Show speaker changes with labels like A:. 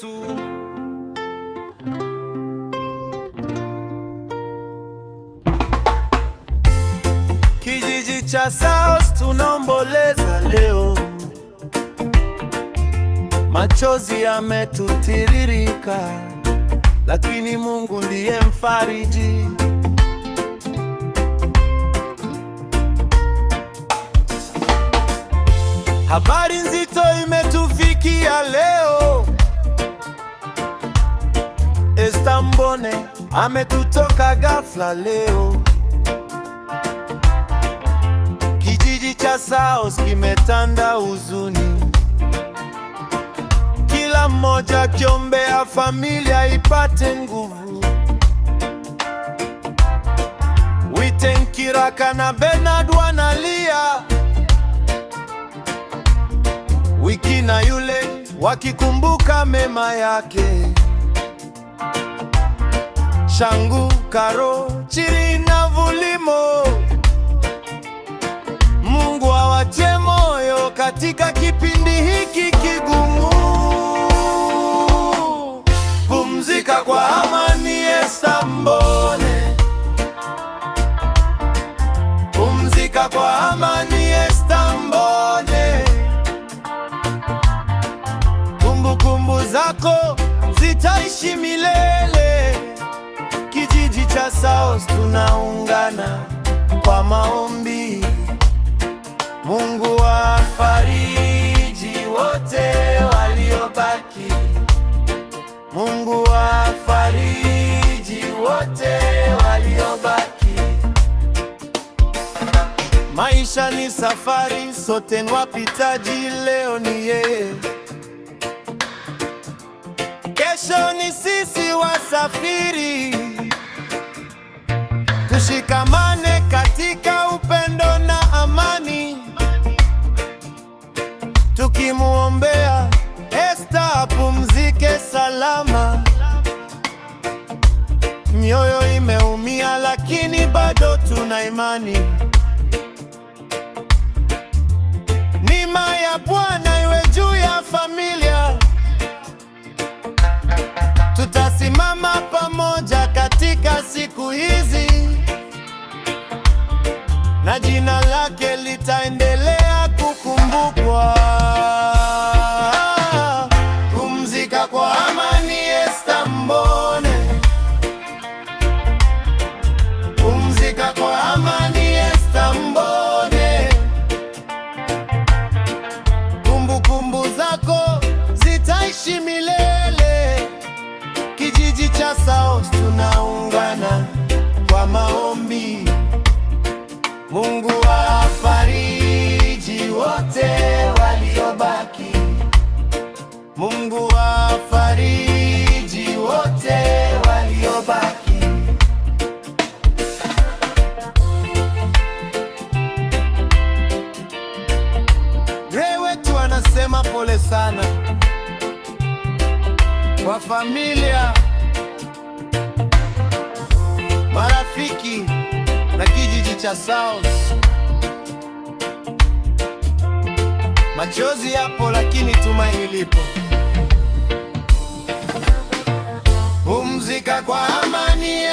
A: wetu. Kijiji cha South tunaomboleza leo, machozi yametutiririka, lakini Mungu ndiye mfariji. Habari nzito imetufikia leo, Esther Mbone ametutoka ghafla leo. Kijiji cha South kimetanda huzuni, kila mmoja akiombea familia ipate nguvu. Witen Kiraka na Bernard wanalia, Wiki na yule wakikumbuka mema yake. Shangu, Karo, Chiri na Vulimo, Mungu awatie moyo katika kipindi hiki kigumu. Pumzika kwa amani Esther Mbone, pumzika kwa amani Esther Mbone. Kumbukumbu zako zitaishi milele. Kijiji cha South tunaungana kwa maombi. Mungu afariji wote waliobaki, Mungu afariji wote waliobaki. Maisha ni safari, sote ni wapitaji. Leo ni yeye, kesho ni sisi wasafiri. Tushikamane katika upendo na amani, tukimuombea Esther apumzike salama. Mioyo imeumia, lakini bado tuna imani. Neema ya Bwana iwe juu ya familia. Tutasimama pamoja katika siku hizi, na jina lake litaendelea kukumbukwa. Pumzika kwa amani Esther Mbone, pumzika kwa amani Esther Mbone. Kumbukumbu zako zitaishi milele. Kijiji cha South tunaungana kwa maombi. Mungu afariji wote waliobaki, Mungu afariji wote waliobaki. Gray wetu anasema pole sana kwa familia, marafiki na kijiji cha South. Machozi yapo, lakini tumaini lipo. Pumzika kwa amani.